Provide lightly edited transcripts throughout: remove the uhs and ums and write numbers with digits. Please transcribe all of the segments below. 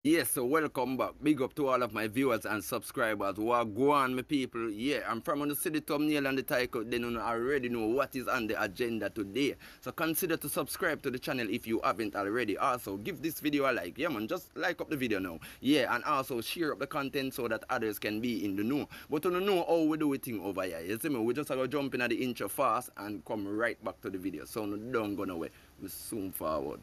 Yes, so welcome back. Big up to all of my viewers and subscribers. What go on, my people? Yeah, I'm from on the city thumbnail and the title. Then you already know what is on the agenda today. So consider to subscribe to the channel if you haven't already. Also, give this video a like. Yeah, man, just like up the video now. Yeah, and also share up the content so that others can be in the know. But you know how we do it thing over here. You see me? We just go jump in at the intro fast and come right back to the video. So no, don't go nowhere. We soon forward.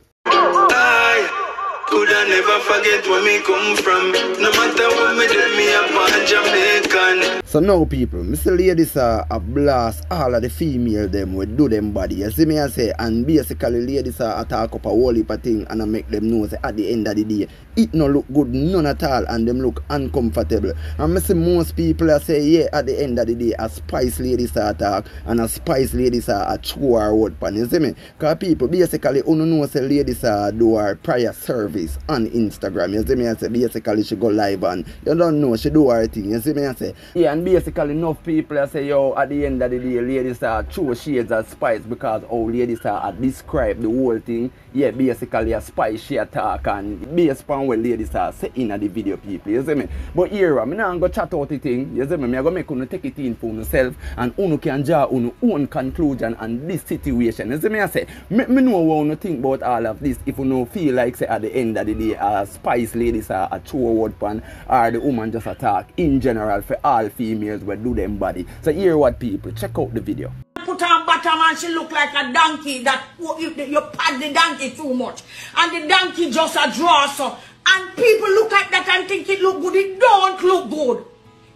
Could I never forget where me come from? No matter what me do, me a born Jamaican. So now people, Mr. Ladies a blast all of the female them we do them body. You see me I say, and basically ladies are talk up a whole heap of thing and I make them know say at the end of the day, it no look good none at all and them look uncomfortable. And I see most people are say yeah at the end of the day a Spice ladies are talk and a Spice ladies are a true or word pan. You see me? Cause people basically you know say ladies are do our prior service on Instagram. You see me I say basically she go live and you don't know she do her thing. You see me I say yeah. And basically enough people say yo at the end of the day ladies are true shades of Spice because how ladies are describe the whole thing. Yeah, basically a Spice she attack and based upon what ladies are saying in the video people, you see me? But here I'm not go chat out the thing, you see me? I'm gonna make you take it in for yourself and you can draw your own conclusion on this situation. You see me I say, me know what you think about all of this if you don't feel like say at the end of the day Spice ladies are a true word pan or the woman just attack in general for all females will do them body. So hear what people, check out the video. Put on bottom and she look like a donkey that you pad the donkey too much. And the donkey just a draw so. And people look at that and think it look good. It don't look good.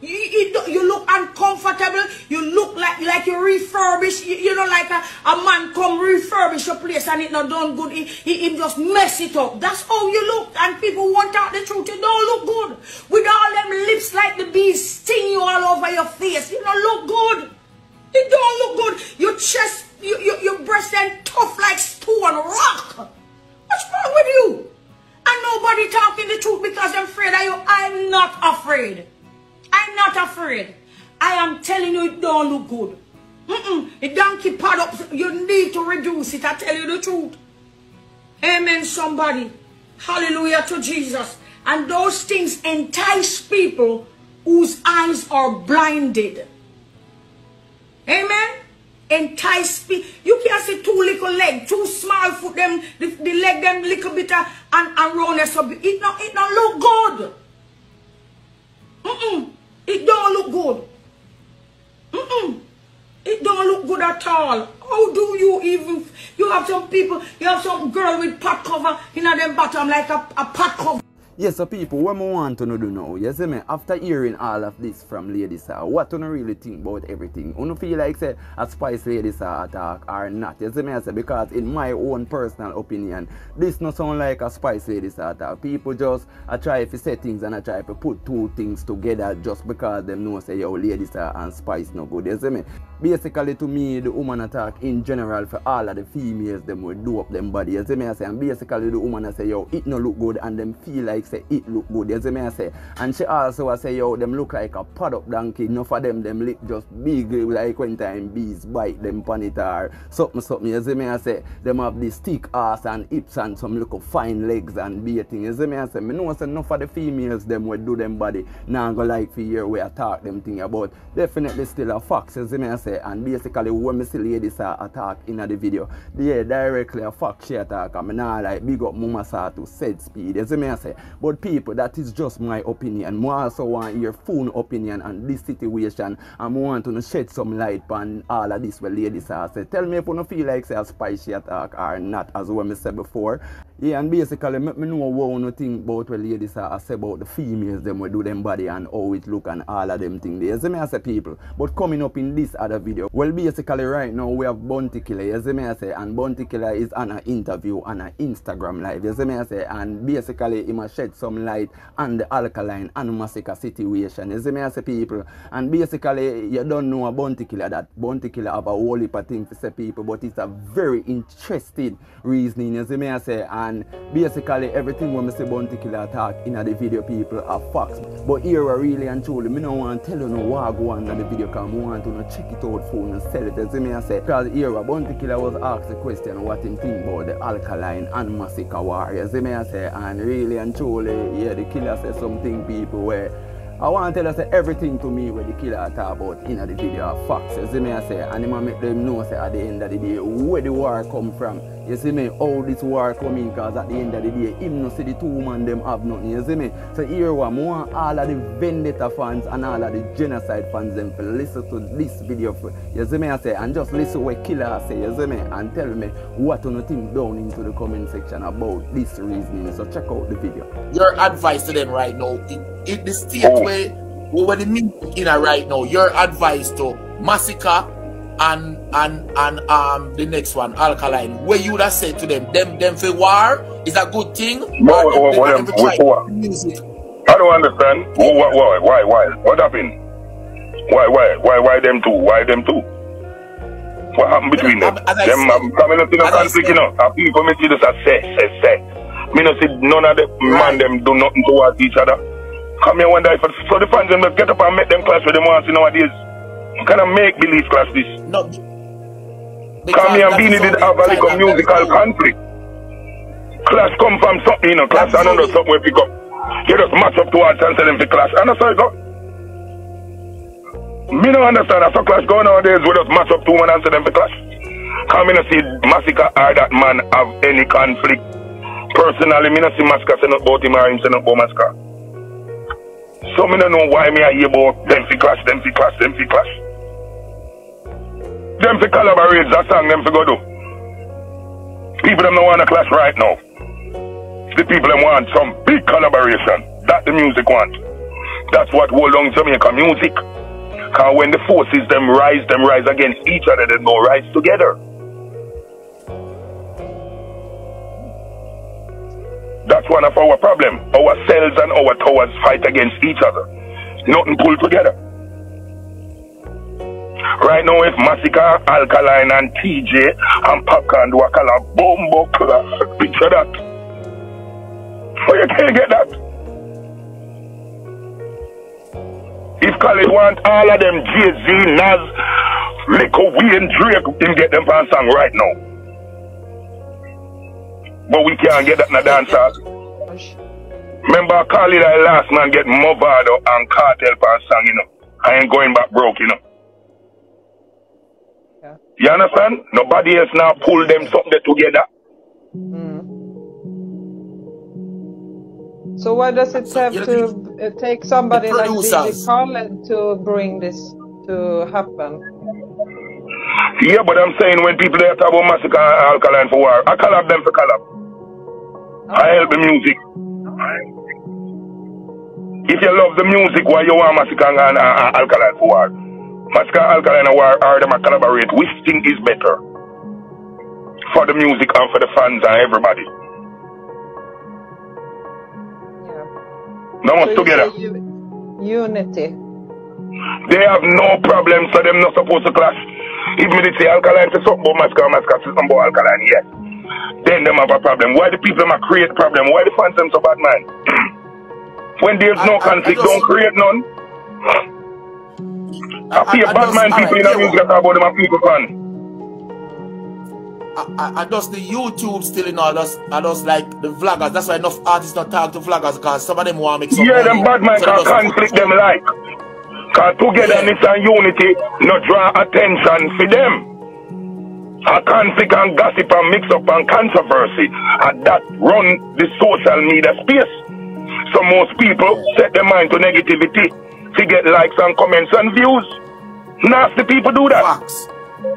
You look uncomfortable. You look like you refurbish. You know, like a man come refurbish your place and it not done good. He just mess it up. That's how you look. And people want out the truth. You don't look good. With all them lips like the bees sting you all over your face. You don't look good. It don't look good. Your chest, your breast and tough like stone rock. What's wrong with you? And nobody talking the truth because I'm afraid of you. I'm not afraid. I'm not afraid. I am telling you it don't look good. The donkey pad up. You need to reduce it. I tell you the truth. Amen, somebody. Hallelujah to Jesus. And those things entice people whose eyes are blinded. Amen. Entice people. You can't see two little leg, two small foot, them the leg them little bit and round so it don't look good. It don't look good. It don't look good at all. How do you even? You have some people. You have some girl with pot cover in them bottom like a pot cover. Yes, so people, what I want to do now, you see me, after hearing all of this from ladies, what do you really think about everything? You feel like say a Spice ladies attack or not? You see me, I say, because in my own personal opinion, this not sound like a Spice ladies attack. People just try to say things and try to put two things together just because them know say yo ladies and Spice no good. You see me? Basically to me, the woman attack in general for all of the females them will do up them body. You see me, I say, and basically the woman say yo it no look good and them feel like say it look good, you see me I say. And she also say yo them look like a pad up donkey. Enough for them lip just big like when time bees bite them pan it or something, you see me I say. Them have this thick ass and hips and some little fine legs and beating, you see me I say. Me know say enough of the females them will do them body. Now go like for year we attack them thing about. Definitely still a fact, you see me I say. And basically when me see ladies attack in the video, they directly a fact she attack and me now like big up mama sa to said speed, you see me I say. But people, that is just my opinion. I also want your full opinion on this situation and I want to shed some light on all of this where ladies are say. Tell me if you don't feel like say a spicy attack or not, as what I said before. Yeah, and basically me know what you think about what ladies are say about the females them will do them body and how it look and all of them things. You see me I say people. But coming up in this other video, well basically right now we have Bounty Killer, you see me I say, and Bounty Killer is on an interview on an Instagram live, you see me I say, and basically he must shed some light on the Alkaline and Masicka situation, you see me I say people. And basically you don't know a Bounty Killer that Bounty Killer have a whole heap of things to say people, but it's a very interesting reasoning, you see me I say. And and basically everything when I say Bounty Killer attack in the video people are facts. But here really and truly, I don't want to tell you no what go on in the video because I want to check it out for and sell it. You see me I say, because here Bounty Killer was asked the question what him think about the Alkaline and Masicka war. You see me I say, and really and truly, yeah, the killer says something people where I want to tell you say everything to me where the killer talk about in the video are facts. You see me I say, and I make them know say at the end of the day where the war come from. You see me, how this war coming, because at the end of the day, him no see the two man them have nothing, you see me. So here I want all of the vendetta fans and all of the genocide fans them to listen to this video, you see me I say, and just listen what killer say, you see me, and tell me what you think down into the comment section about this reasoning. So check out the video. Your advice to them right now, in the state where the music in right now, your advice to Masicka and the next one, Alkaline, where you would have said to them for war is a good thing? Music. I don't understand. Why? What happened? Why them two? Why them two? What happened between them? Coming up in a conflict, you know. People make you just say. Me no see none of the man them do nothing towards each other. Come here one day so the fans them get up and make them clash with them once nowadays. Kind of make believe clash this. No. Come here and Beanie did have a little musical conflict. Clash come from something, you know. Clash and another something where pick up. You just match up towards and tell them to clash. And that's how it go. Me don't understand. That's how clash go nowadays. We just match up two man and tell them to clash. Come in and see Masicka or that man have any conflict. Personally, me not see Masicka say not about him or him say not about Masicka. So me don't know why me I hear about them fi clash. Them fi collaborate, that song them fi go do. People them don't want to clash right now. The people them want some big collaboration. That the music want. That's what hold on Jamaica music. Cause when the forces them rise against each other, they go rise together. That's one of our problems. Our cells and our towers fight against each other. Nothing pulled together. Right now, if Masicka, Alkaline, and TJ and Popcorn do a color bombo class, picture that. But you can't get that. If Khaled want all of them, Jay-Z, Nas, Lico, Wayne, Drake, we can get them for a song right now. But we can't get that in the dancers. Remember, Khaled, the last man get Movado and Cartel for a song, you know. I ain't going back broke, you know. Yeah. You understand? Nobody else now pull them something together. So why does it have to take somebody like DJ Khaled to bring this to happen? Yeah, but I'm saying when people there talk about Masicka and Alkaline for war, I collab them for collab. I help the music. If you love the music, why you want Masicka and Alkaline for war? Masicka, Alkaline and war are them a collaborate. Which thing is better for the music and for the fans and everybody? No one's together. Unity. They have no problem, so them not supposed to clash. If me say Alkaline say something about Masicka, Masicka say something about Alkaline, yes. Then them have a problem. Why the people them create problem? Why the fans them so bad, man? When there's no conflict, don't create none. I see a bad mind people in the music that talk about them and people fan. I just the YouTube still in all those like the vloggers. That's why enough artists don't talk to vloggers because some of them want to make some money. Them bad man can conflict them like. Cause togetherness and unity not draw attention for them. A conflict and gossip and mix up and controversy and that run the social media space. So most people set their mind to negativity to get likes and comments and views. Nasty people do that. Facts.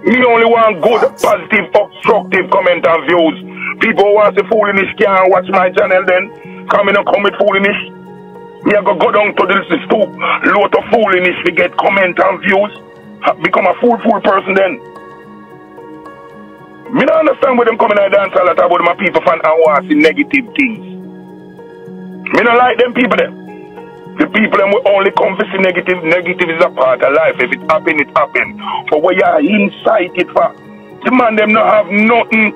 Me only want good, positive, obstructive comment and views. People who want to foolishness can't watch my channel then. Come in and come with foolishness. Me I go down to this stoop, lot of foolishness to get comment and views. Become a fool person then. Me don't understand where them coming and dance a lot about my people fan and want to see negative things. Me don't like them people then. The people them will only come to see negative. Negative is a part of life. If it happen, it happen. But when you are inside it for, the man them not have nothing.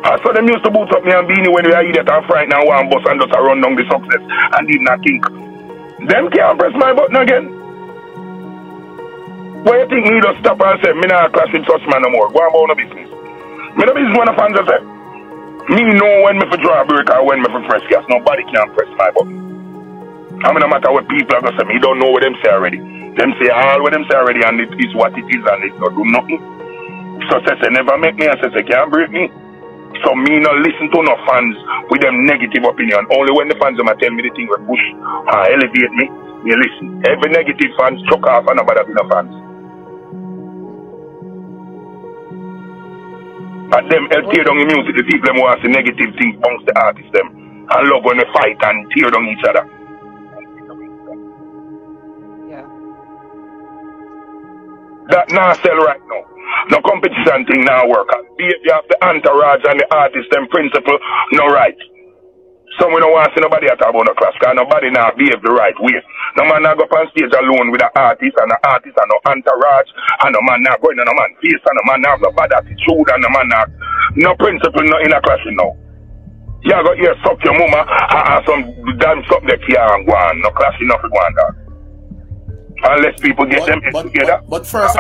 I saw them used to boot up me and Beanie when we are idiot and frightened and one bus and just a run down the success and did not think. Them can't press my button again. Why you think me just stop and say, me not clash with such man no more. Go on about no business. Me no business when a fan just say. Me know when me for draw a break or when me for press gas. Nobody can press my button. I mean, no matter what people are going to say, me don't know what them say already. Them say all what them say already and it is what it is and it don't do nothing. So say never make me and say can't break me. So me not listen to no fans with them negative opinion. Only when the fans tell me the thing will push or elevate me, me listen. Every negative fans chuck off and nobody be no fans. And them tear down the music, the people them want to see negative things bounce the artists them. And love when they fight and tear down each other. Yeah. That now sell right now. No competition thing now work. You have the entourage and the artist them principle no right. Some we don't want to see nobody at about no class because nobody now behave the right way. No man now go up on stage alone with an artist and no entourage and no man now going on no man face and no man now have no bad attitude and no man now no principle no in a class now. You go here suck your mama and some damn something that you and go on. No class enough to go on that. Unless people get them together. But first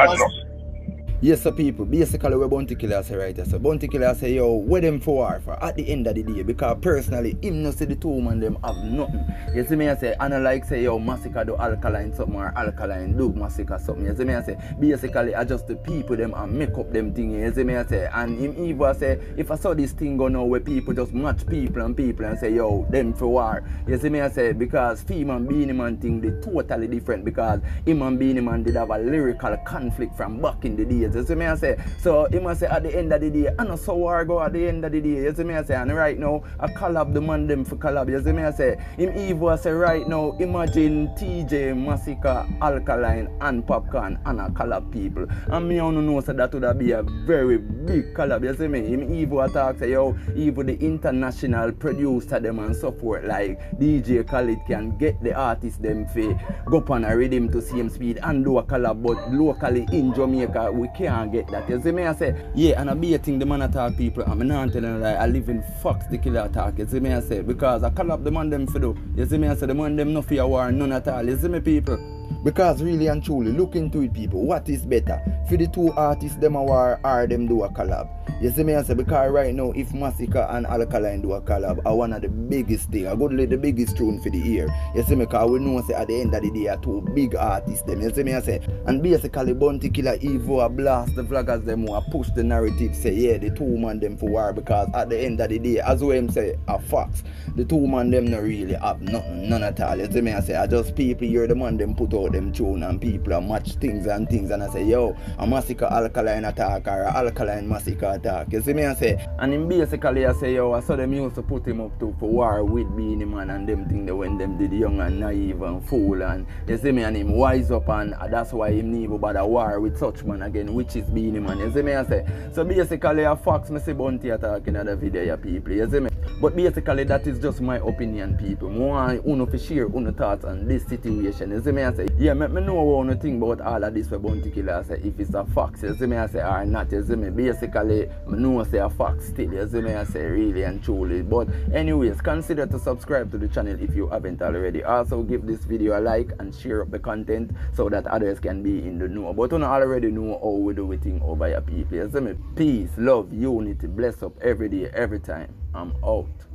yes, so people, basically what Bounty Killer say right here. So Bounty Killer say, yo, what them for at the end of the day? Because personally, him no see the two man them have nothing. You see me I say, I don't like say, yo, Masicka do Alkaline something or Alkaline do Masicka something. You see me I say, basically I just the people them and make up them thing. You see me I say, and him even say, if I saw this thing go now where people just match people and say, yo, them for war. You see me I say, because female and Beanie Man thing they totally different because him and Beanie Man did have a lyrical conflict from back in the days. You see me I say, so he must say at the end of the day, I know so war go at the end of the day, you see me I say, and right now I collab the man them for collab, you see me I say, him even say right now, imagine TJ, Masicka, Alkaline and Popcorn and a collab people, and me only know so that would be a very big collab, you see me, him even talk say, yo, even the international producer them and so forth, like DJ Khaled can get the artist them for go up on a rhythm to same speed and do a collab, but locally in Jamaica we can't get that. You see me I say, yeah, and I be a thing the man attack people and I'm not telling like I live in Fox the killer attack. You see me I say, because I call up the man them for do. You see me I say, the man them no fear war none at all. You see me people? Because really and truly, look into it people, what is better? For the two artists them a war or them do a collab? You see me I say, because right now if Masicka and Alkaline do a collab are one of the biggest thing, I go to the biggest tune for the year. You see me, because we know say at the end of the day are two big artists them. You see me I say, and basically Bounty Killer Evo a blast the vloggers them who a push the narrative say yeah the two man them for war, because at the end of the day as well him say a facts, the two man them not really have nothing, none at all. You see me I say, I just people hear the man them put out them tune and people are match things and I say yo, a Masicka Alkaline attack or a Alkaline Masicka attack. You see me I say, and him basically I say yo, I saw them used to put him up to for war with Beanie Man and them thing that when them did young and naive and fool, and you see me, and him wise up and that's why him never bother war with such man again, which is Beanie Man. You see me I say, so basically a fox me see Bounty attack in other video ya people. You see me, but basically that is just my opinion people. I want you to share your thoughts on this situation. You see me I say, yeah, me know what you think about all of this for Bounty Killer. I say if it's a fox, you see me I say, or not. You see me, basically I know say a fox still. You see me I say, really and truly. But anyways, consider to subscribe to the channel if you haven't already. Also give this video a like and share up the content so that others can be in the know. But you don't already know how we do everything over your people. You see me? Peace, love, unity, bless up every day, every time. I'm out.